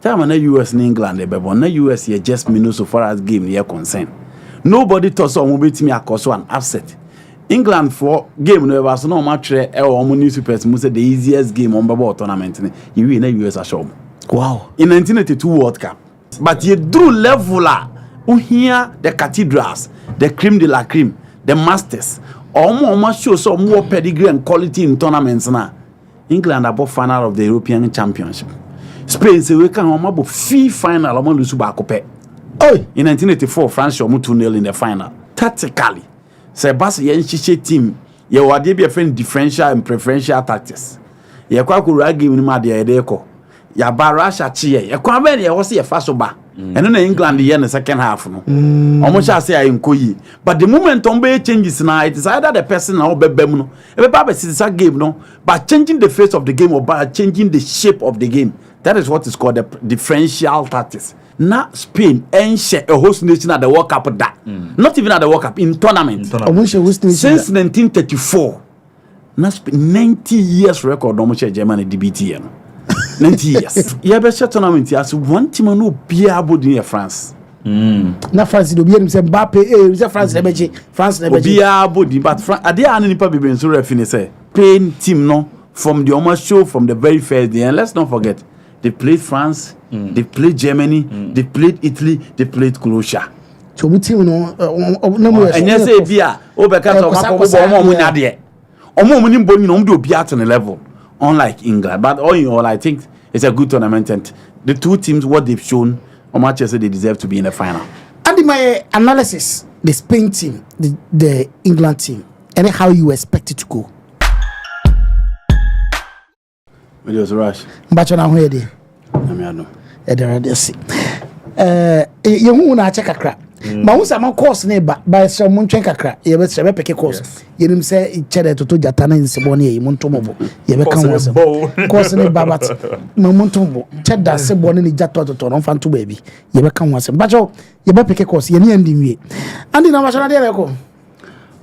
Time na US and England they be born. Na US here just minutes so far as game here concerned. Nobody thought so we beat me across one upset. England for game no was no match e o mo newspapers mu say the easiest game on baba tournament you win na US ashom. Wow. In 1982 World Cup. But you drew leveler who hear the cathedrals, the creme de la creme, the masters. Almost show some more pedigree and quality in tournaments now. England above final of the European Championship. Spain say we can almost fee final almost lose back up. In 1984 France almost 2-0 in the final. Tactically, say Bas Yenchiche team ye wade be a friend differential and preferential tactics. Ye kwa kura game ni ma de edeko. Ya barasha chie ye kwa be ye wo se ye fa so ba. And then England here in the second half no. Almost I say I nkoyi. But the moment on be changes now, it is either the person or bebem no. E be see game no, but changing the face of the game or by changing the shape of the game. That is what is called the differential tactics. Now Spain a host nation at the World Cup not even at the World Cup in tournament. Since 1934. Now 90 years record almost Germany DBT. 90 years. You have a tournament as one team no be able in France. Na France do be say Mbappe France nebeje France nebeje. Be able but France ade an nipa be so refine say Spain team no from the almost show from the very first day. And let's not forget they played France, they played Germany, they played Italy, they played Croatia. So we team no and you say bia obeka to omo munya de. Omo munim boni no do bia to the level. Unlike England, but all in all, I think it's a good tournament, and the two teams, what they've shown, how much they deserve to be in the final. And in my analysis, the Spain team, the England team, and how you expect it to go. It was rush. But you're not ready. I'm you na check akra. Ma wo sama course ne ba se mo ntwen kakra ye be sebe peke course ye nim se chere toto jata na nsebo ne ye mo ntomobo ye be kan wo course ne babat ma mo ntomobo cheda sebo ne jata toto no fanto ba bi ye be kan wo se ba jo ye be peke course ye ne andi nwie andi na ma shona de be ko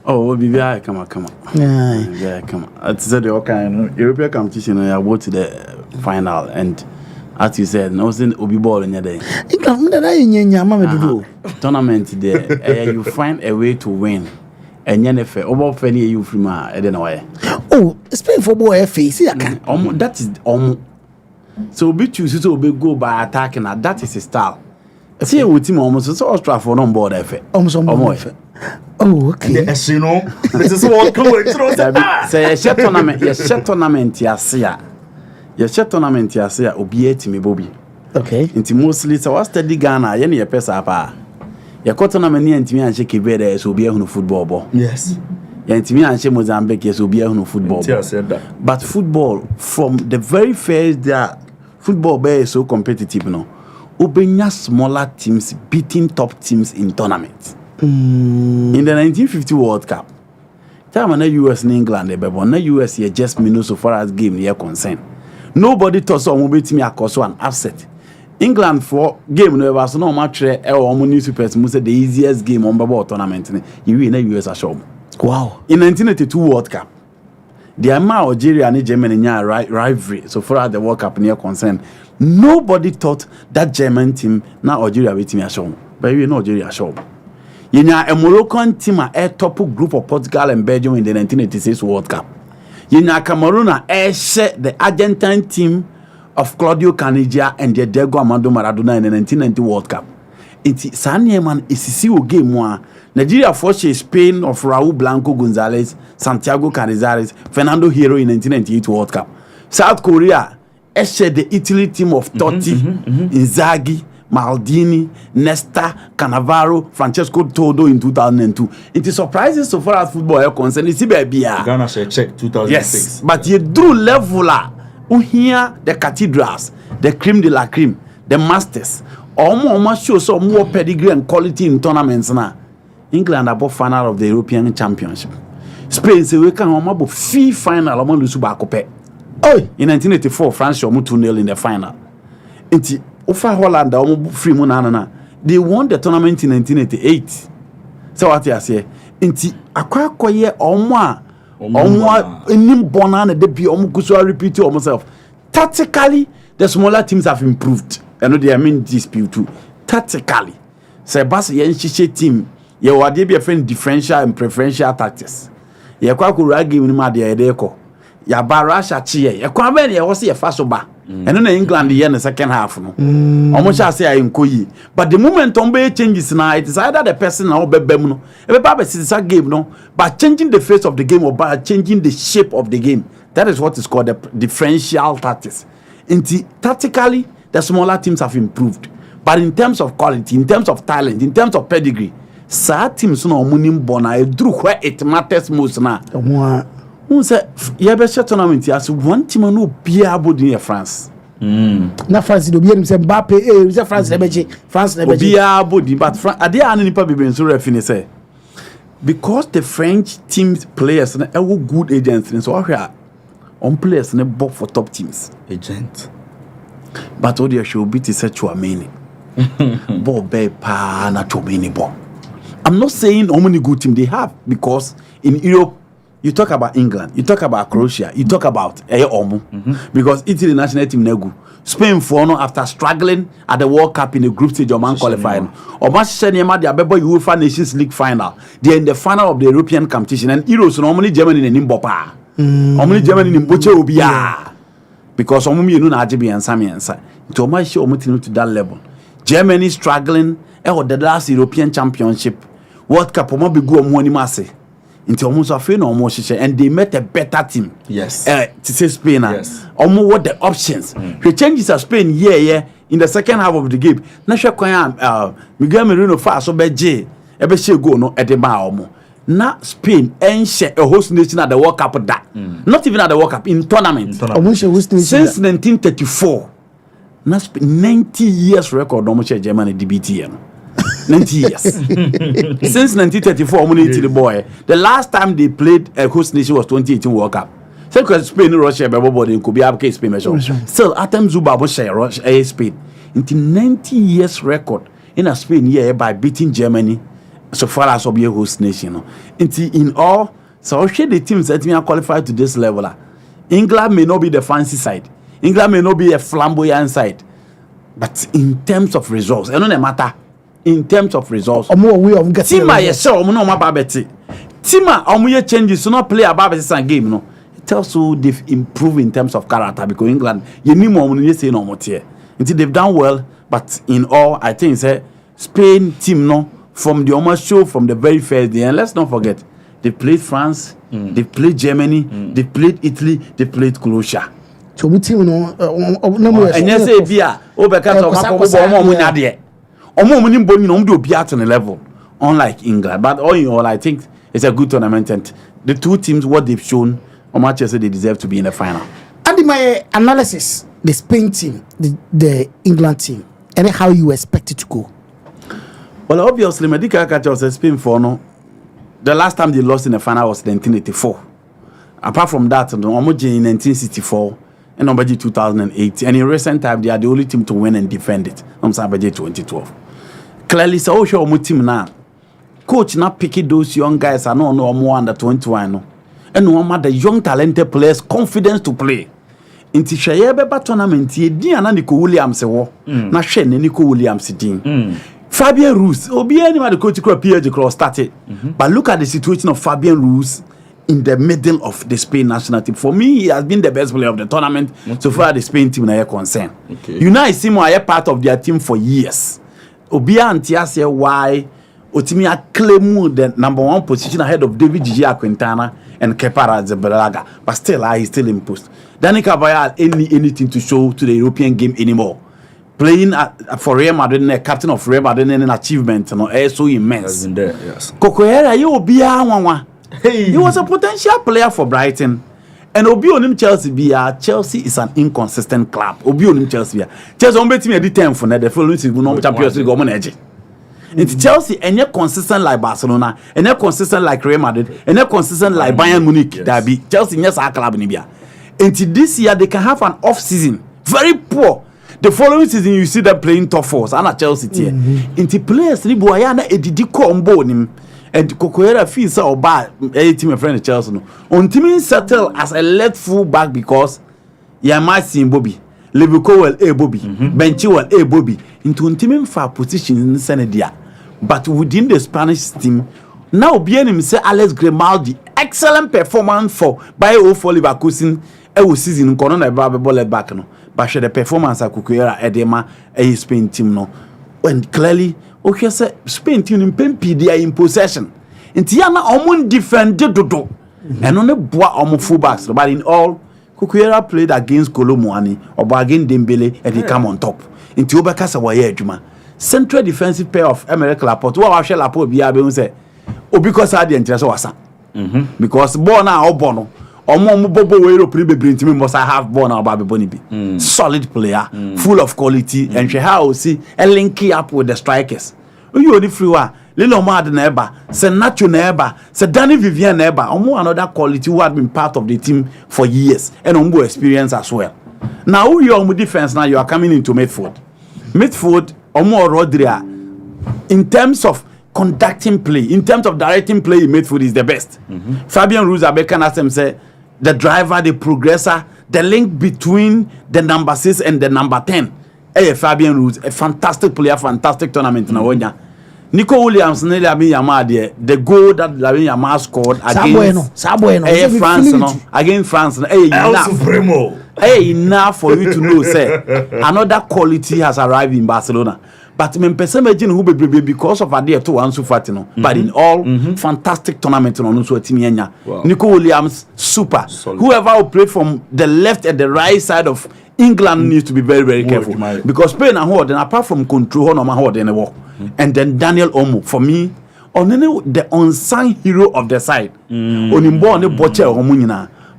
oh bibia kama yeah kama at said the kind European competition I go to the final and as you said, no sin obi ball in your day. Tournament there, you find a way to win. And yennefe, over penny you from I don't know why. Oh, Spain for boy face. That is so be choose to be go by attacking that is his style. See with him almost so extra for on board effect. Almost on board. Oh, okay. Yes, you know, this is what coming through. Say a tournament, yes, your share tournament ya say obi etimi bobi. Okay. Inti mostly so was study Ghana ye ne pesa pa. Your tournament ni antimi anche kibere so obi ehunu football bo. Yes. Ya antimi anche Mozambique so obi ehunu football. But football from the very first day football be so competitive no. Obenya smaller teams beating top teams in tournaments. In the 1950 World Cup. Time na US and England they be born. Na US here just minutes so far as game here concerned. Nobody thought so beat me across one upset. England for game no was no match e o mo newspapers mu say the easiest game on baba tournament you win na US ashom. Wow. In 1982 World Cup. The Algeria and Germany nya rivalry so far as the World Cup near concerned. Nobody thought that German team na Algeria beat me ashom. But you know Algeria ashom. You know a Moroccan team a top group of Portugal and Belgium in the 1986 World Cup. In Cameroon, the Argentine team of Claudio Caniggia and the Diego Armando Maradona in the 1990 World Cup. It's Sanieman is a game one. Nigeria forced Spain of Raul Blanco Gonzalez, Santiago Canizares, Fernando Hierro in 1998 World Cup. South Korea, the Italy team of Totti, Inzaghi, Maldini, Nesta, Cannavaro, Francesco Todo in 2002. It is surprising so far as football is concerned. It's Ghana should check 2006. Yes, but you drew leveler who hear the cathedrals, the creme de la creme, the masters. Almost show some more pedigree and quality in tournaments now. England above final of the European Championship. Spain say we can almost fee final almost lose back up. In 1984, France almost 2-0 in the final. Ofa Holland free monana they won the tournament in 1988. So what you say inti akwakoye omo enim bona na de bi omo kuso repeat omoself. Tactically the smaller teams have improved. and they mean dispute too. Tactically, say Bass Yenchiche team, you are be a friend differential and preferential tactics. You quite could give him at the Edeco. Ya barasha chie. You can't be a was a fasoba. And then England the end the second half. No, almost I say I inquire. But the moment Tombe changes now, it is either the person or Bebemuno. Everybody sees a game, no, but changing the face of the game or by changing the shape of the game. That is what is called the differential tactics. Tactically, the smaller teams have improved. But in terms of quality, in terms of talent, in terms of pedigree, sad teams no munim bona drew where it matters most now. Who said, Yabesha tournament as one team no be able in France. Na France do be Mbappe, France Nebeji, France Nebeji. Be able, but are there any people being so refined? Because the French teams players are good agents, and so here on players and book for top teams. Agent. But all they should be to say Chouameni. Bo be pa na Chouameni bo. I'm not saying how many good teams they have, because in Europe you talk about England, you talk about Croatia, you talk about because Italy national team negu. Spain for no after struggling at the World Cup in the group stage of man qualifying. Or Manchester United they are UEFA Nations League final. They are in the final of the European competition, and Euros normally Germany in Nimbopa. Normally Germany in Boche Obia. Because you know Najibi and Sami and Sai. To my show to that level. Germany struggling the last European Championship. World Cup be go money masse. Into almost a few no more and they met a better team. Yes. To say Spain. Yes. Almost what the options. The changes of Spain in the second half of the game. Nasha Kwaya Miguel Merino fa so be J. Ebe she go no at the bar. Na Spain share a host nation at the World Cup that. Not even at the World Cup in tournament. Since 1934. Na 90 years record almost Germany DBT. 90 years. Since 1934, the boy. The last time they played a host nation was 2018 World Cup. So because Spain, Russia, everybody could be up Spain. Still, Atem Zuba was share Spain. Into 90 years record in a Spain by beating Germany so far as be a host nation. In all, so the teams that are qualified to this level. England may not be the fancy side. England may not be a flamboyant side. But in terms of results, it don't matter. In terms of results, Tima yourself, no mababeti. Tima, omuye changes, so not play a babeti game, no. It tells you they've improved in terms of character because England, you need more money, say no more here. Until they've done well, but in all, I think say Spain team, no, from the almost show from the very first day, and let's not forget, they played France, they played Germany, they played Italy, they played Croatia. So we team no, and yes, Bia, at a level, unlike England. But all in all, I think it's a good tournament, and the two teams, what they've shown, Manchester, they deserve to be in the final. And in my analysis, the Spain team, the England team, and how you expect it to go. Well, obviously, Medical Catcher was Spain for no. The last time they lost in the final was 1984. Apart from that, in 1964 and number 2008, and in recent time, they are the only team to win and defend it. I'm sorry, 2012. Clearly, so show my team now. Coach not picking those young guys. I know no more under 21. No. And no more the young talented players confidence to play. In Tisha Beba tournament, ye Diana Nico Williams na Shen Nico Williams din. Fabian Ruiz, Obi anybody coach PhD cross started. But look at the situation of Fabian Ruiz in the middle of the Spain national team. For me, he has been the best player of the tournament so far. The Spain team are concerned. You know, I see more part of their team for years. Obia Antiasia why Otimi claim the number one position ahead of David Gigi Quintana and Kepa Arrizabalaga, but still he's still imposed. Dani Carvajal anything to show to the European game anymore. Playing for Real Madrid, captain of Real Madrid, an achievement so immense. Yes. Cocoera, you Obia he was a potential player for Brighton. And Obionim Chelsea is an inconsistent club. Obionim Chelsea. Chelsea on bet me at the 10 for the following season no Champions League go edge. It's Chelsea and you're consistent like Barcelona, and you're consistent like Real Madrid, and you're consistent like Bayern Munich. Yes. That be Chelsea yes our club in Libya. Until this year they can have an off season. Very poor. The following season you see them playing top fours and at Chelsea here. Until players Ribuayana edidi combo him. And Cocoera feels so bad. A team friend Chelsea no. On team settle as a left full back because you might see Bobby. Lebuko Bobby, Benchi Bobby, into intimate for position in Senedia. But within the Spanish team, now being him say Alex Grimaldi, excellent performance for Bayer for Leverkusen, season Corona Babble back no. But the performance of Kukuera Edema, a Spain team no. When clearly, okay, say Spain team in Pempi, they are in possession. In Tiana, Omun defended Dodo. And on the bois Omu fullbacks, but in all, Kukuera played against Kolomuani or against Dembele and he come on top. In Tiobacasa Waye Juma. Central defensive pair of American Laporte. What I shall Laporte be able to say? Oh, because I didn't interest was because born now bono. Or more bobo way to bring to me must I have born our baby bonibi. Solid player, full of quality, and she how see a linky up with the strikers. You only free one. Lilo Mad neighbor, say Nacho neighbor, say Danny Vivian neighbor, or more another quality who had been part of the team for years and on more experience as well. Now you are defense now you are coming into midfield. Midfield or more Rodria in terms of conducting play, in terms of directing play in midfield is the best. Fabian Ruiz Abekan say the driver, the progressor, the link between the number 6 and the number 10. Hey, Fabian Ruiz, a fantastic player, fantastic tournament in Awonya. Nico Williams, the goal that Lamine Yamal scored against France, against France, enough for you to know, say another quality has arrived in Barcelona. But me imagine who be because of a day to Ansu Fati, but in all, fantastic tournament on Ansu Fati. Nico Williams, super. Solid. Whoever will play from the left and the right side of England needs to be very, very careful because Spain and Horde, apart from control, no Horde in the war. And then Daniel Olmo, for me, the unsung hero of the side.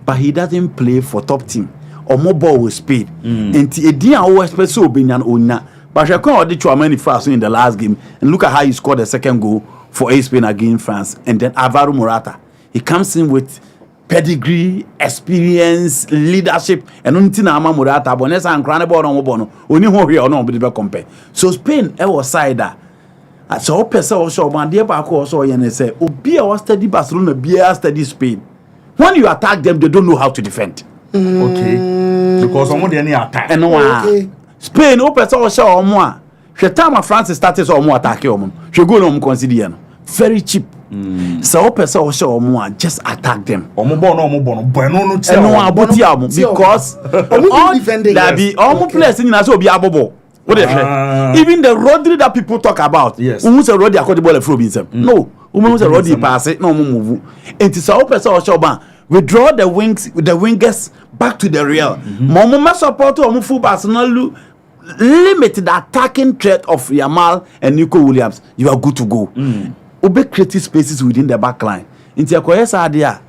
But he doesn't play for top team. Or more ball with speed. And he didn't always play so Onya. But I can't do too many fast in the last game. And look at how he scored the second goal for Spain against France. And then Alvaro Morata. He comes in with pedigree, experience, leadership, and until Ama Morata, Bonessa and Cranable on Bono, only who here or no, but compare. So Spain, I was side that. So person also my dear back also and say, oh, be our steady Barcelona, be a steady Spain. When you attack them, they don't know how to defend. Okay. Because someone any attack. And no Spain, oh, person also or more. The time of France started or more attack you. She go on consider very cheap. So person also or more just attack them. Because all that be all players in us will be abobo. Even the Rodri that people talk about, yes. Who's a Rodri according to the no, who's a Rodri pass it, no move. And it's all person also withdraw the wings with the wingers back to the real. Mama support to full Barcelona limit the attacking threat of Yamal and Nico Williams. You are good to go. Obe creative spaces within the back line. Into Akoyesa Adia,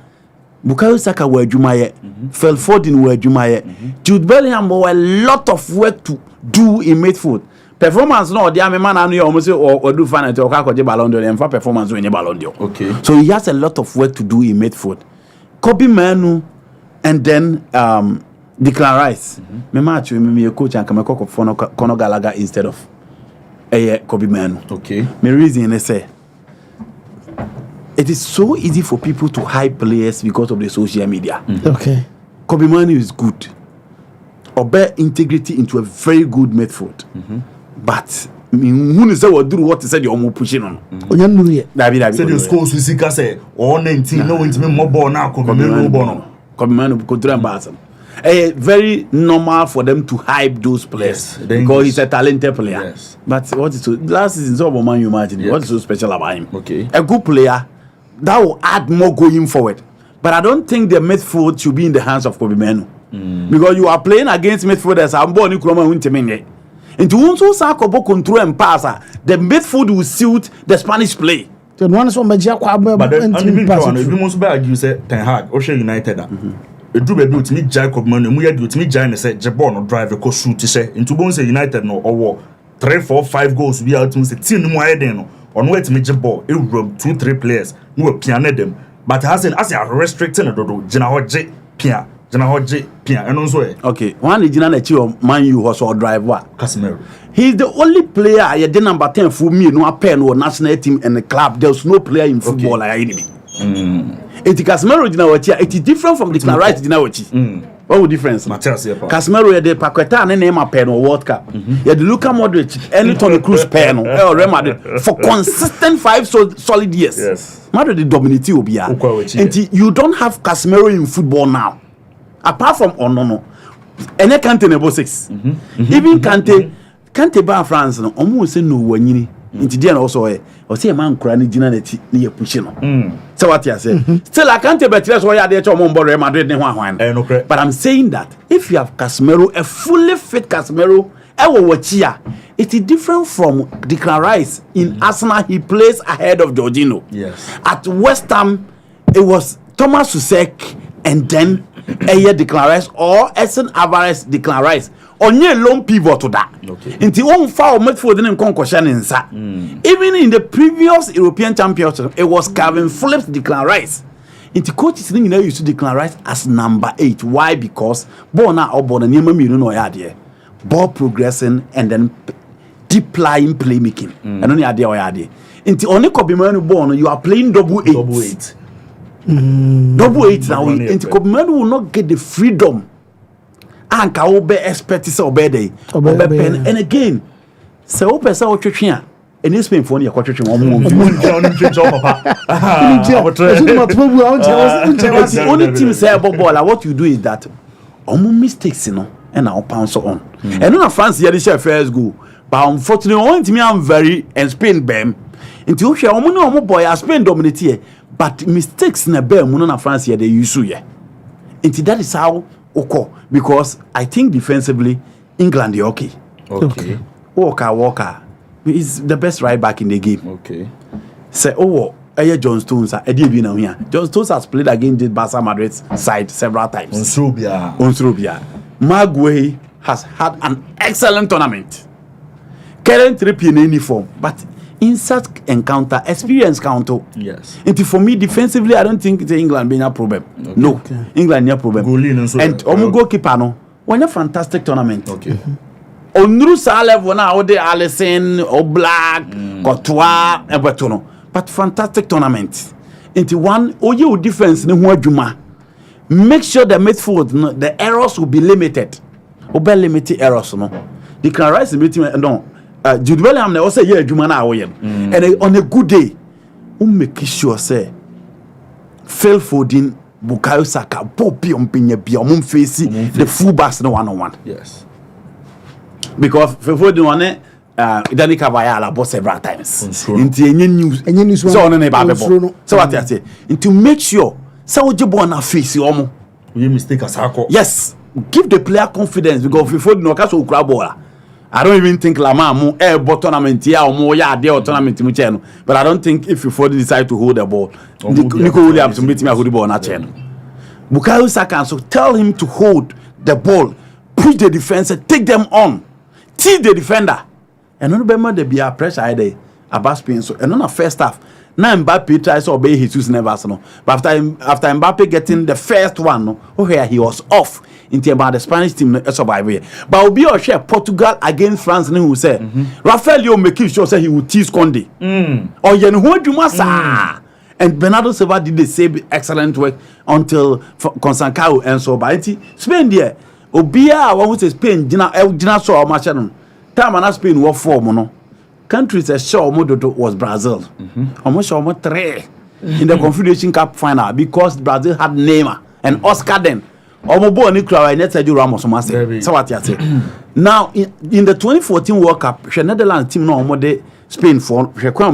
Bukayo Saka were Jumaye, Phil Foden were Jumaye, Jude Bellingham were a lot of work to do in midfield. Performance no, the man I almost or do fan at Okako Ballon d'Or and for performance when you Ballon d'Or. Okay. So he has a lot of work to do in midfield. Kobe Manu and then Declan Rice. Me match me coach and come for Conor Gallagher instead of Kobe Manu. Okay. My reason is say it is so easy for people to hype players because of the social media. Okay. Kobe Manu is good. Obey integrity into a very good midfield. But who is what do what said you're pushing on? Said your scores with Sika say all 19 no into me more ball now. Kobe Manu could do embarrassing. Very normal for them to hype those players because he's a talented player. Yes. But what is so last season so Man you imagine what is so special about him? Okay. A good player that will add more going forward. But I don't think the midfield should be in the hands of Kobe Manu. Because you are playing against midfielders. I'm born in Kroma Wintemenge. And to also Sakobo control and pass, the midfield will suit the Spanish play. The one is on Major Quab, but then you must be you say Ten Hag, Ocean United. A do be to me Jacob Money, we are to me Giant say Jabon or drive a coach shoot to say into Bones United no or 3, 4, 5 goals we are to say 10 more then on where to me Jabon, it rob 2, 3 players who are piano them. But as a restricting a dodo, General J. Pia. And also, okay, one original achieve Man U was or drive what? Casemiro. He's the only player I did number 10 for me, no pen or national team and the club. There's no player in football like enemy. It is Casemiro, it is different from the Declan Rice. what would difference? Casemiro had the Paqueta and name a pen or World Cup. You had Luka Modric, any Toni Kroos pen or Real Madrid for consistent 5 solid years. Yes. Madrid the dominate Obia. And you don't have Casemiro in football now. Apart from Onono. And I can't about 6. Even Kante ba France no almost say no wanyini. Into there also or say a man crying dinanity near pushing. So what you say? Still I can't bet that's why I did your Real Madrid but I'm saying that if you have Casemiro, a fully fit Casemiro, it is different from Declan Rice in Arsenal. He plays ahead of Jorginho. Yes. At West Ham, it was Thomas Susek and then Declan Rice or Edson Alvarez Declan Rice. Onye lone pivot to that. Into one foul midfield in concussion inside. Even in the previous European Championship, it was Calvin Phillips Declan Rice. Into coaches used to Declan Rice as number 8. Why? Because Bona or Bona Nima ball progressing and then deep lying playmaking. And only idea or idea. Into only Kobimanu born, you are playing double 8. Double 8 now. Into Kobimanu will not get the freedom. And ka obe expect say obey pen and again say ope say o twetwe a eni Spain for na yakotwetwe the only team say about ball what you do is that mistakes no and now pounce on and na France here the first goal but unfortunately one team am very and Spain bem into hwe no boy Spain dominate here but mistakes na bem no na France here they use here into that is how because I think defensively England is okay. Walker is the best right back in the game. Okay. Say John Stones here. John Stones has played against the Barca Madrid's side several times. Onsurubia. Maguire has had an excellent tournament. Current 3 in uniform, but in such encounter, experience count. Yes. And for me, defensively, I don't think the England being a problem. Okay. No, England no problem. And goalkeeper no, when a fantastic tournament. Okay. On Rusa level now, the Alisson, Oblak, Courtois, and Bertono. But fantastic tournament. Into one, you defense no Juma. Make sure the midfield, the errors will be limited. Obey limited errors no. The can rise the meeting no. Jude Bellingham na also here adwuma na awoyem and on a good day make sure say Phil Foden Bukayo Saka Popi ompenya bia face the full backs no 1-on-1. Yes, because Phil Foden one Dani Kavaya boss several times into any news so on na ba bebo so what I say into make sure say ojibo na face omo you mistake asako. Yes, give the player confidence because Phil Foden no ka so kura ball. I don't even think Lamar mo tournament here or more tournament no. But I don't think if you fully decide to hold the ball, Nico Williams will meet me hold the ball na channel. Bukayo Saka, so tell him to hold the ball, push the defense, take them on, tease the defender. And no remember there be a pressure either about Spain. So and on the first half, now Mbappe tries to obey Jesus never no. But after Mbappe getting the first one, no, where he was off. Into about the Spanish team survive. But will be or share Portugal against France who said Rafael make sure say he would tease Conde. Or you know do massa. And Bernardo Silva did the same excellent work until Consancao and so by Spain there. Obia one who Spain Gina so match time and Spain war 4 no. Countries that show Mododo was Brazil. Almost 3 in the Confederation Cup final because Brazil had Neymar and Oscar then. Omobo ni kura wa net Ramos omase. So what you say? Now in the 2014 World Cup, the Netherlands team no omode Spain for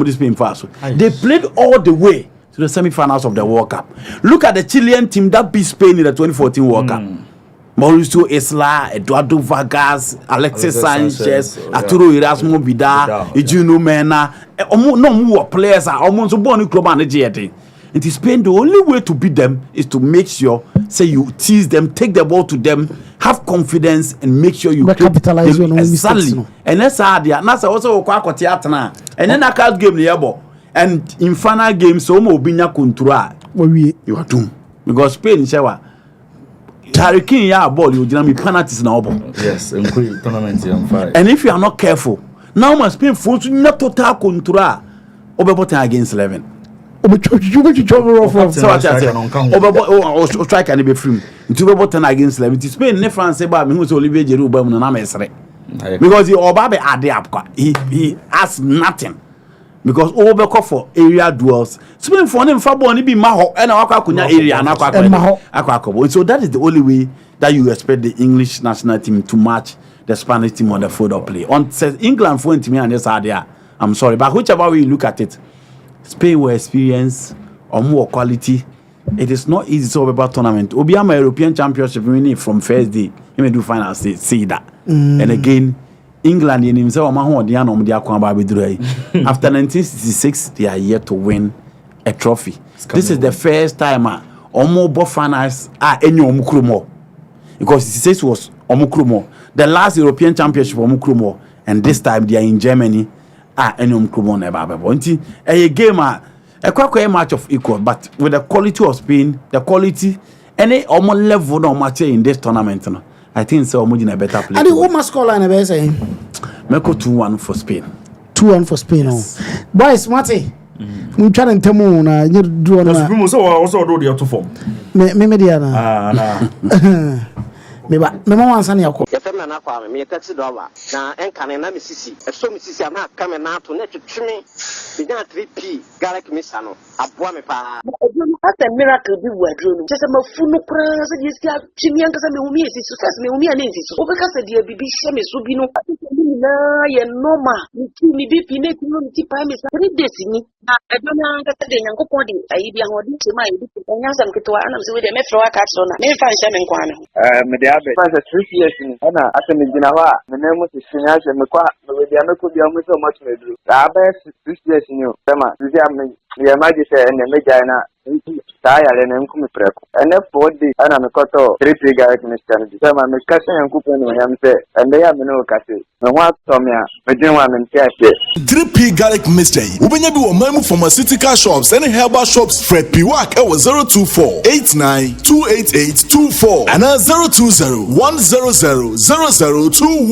Spain first. They played all the way to the semi-finals of the World Cup. Look at the Chilean team that beat Spain in the 2014 World Cup. Mauricio Isla, Eduardo Vargas, Alexis Sanchez, Arturo Erasmo Vidal, Juno Mena. No more players are almost born in club and the It is Spain. The only way to beat them is to make sure, say you tease them, take the ball to them, have confidence, and make sure you capitalize on exactly. And that's how they are. That's also quite theater. And then a card game the and in final game, so mo binya control. You are doomed because Spain shower. Harry Kane ya ball you me penalties na obo. Yes, and tournament on fire. And if you are not careful, now my Spain force not total control. Obebotan against 11. So what I say strike and be free into be button against them it Spain ne France ba me hu say Olivier Giroud ba mu na mesre because he oba be ade up he has nothing because over for area duels Spain for them fa ball ni bi ma ho e na wakwa kunya area na akwa so that is the only way that you expect the English national team to match the Spanish team on the field of play on says England for me and this idea I'm sorry but whichever way you look at it Spain will experience or more quality. It is not easy to about tournament. Obiama European Championship winning from first day. He may do final see that. And again, England in himself after 1966 they are yet to win a trophy. This is the first time Omo finals are any Omukrumo. Because 66 was Omukrumo. The last European Championship Omukrumo. And this time they are in Germany. Any Omukrumo never. A game a quite match of equal, but with the quality of Spain, the quality, any almost level no match in this tournament. I think so. Much in a better place. And the home score line be saying, Meko 2-1 for Spain. 2-1 for Spain. Yes. Boys, Marty. We try and tell you na you do on. Also do the auto form. Me Diana. Me mama answer yako. Yefem na kwa me taxi driver na enka na misisi eso misisi ama kame na to na twetwe binya 3p garlic misa no aboa me pa That's a miracle be wadro just ma funu kra se di sia twimi anka se me humi esi so se me humi ani esi so obeka se di bibi hye me so bi no na ye normal mi bibi ne ti no ti pa me 3 days ni na edo na anka se de nyankopon di ayi bi ahodi ti ma yi bi nya sam ketwa anam se we de me fro aka so na me fa hye me nkwa me me de abe fa 3 years ni na ase me gina ho a me na mu ti shinya hye me kwa me de ameko bi amu so much me dru abe 6 years ni o tema ti am ya maji se ene me jaina tayale ne nkumi preko ene 4 days ana me koto 3 garlic mixture ni tema me kase yankupo ni yam se ende ya me no kase me ho atomia me din wa me ntiase 3p garlic mixture ubenya bi wo mamu pharmaceutical shops and herbal shops Fred Piwak e wo 02489288824 and 02010000002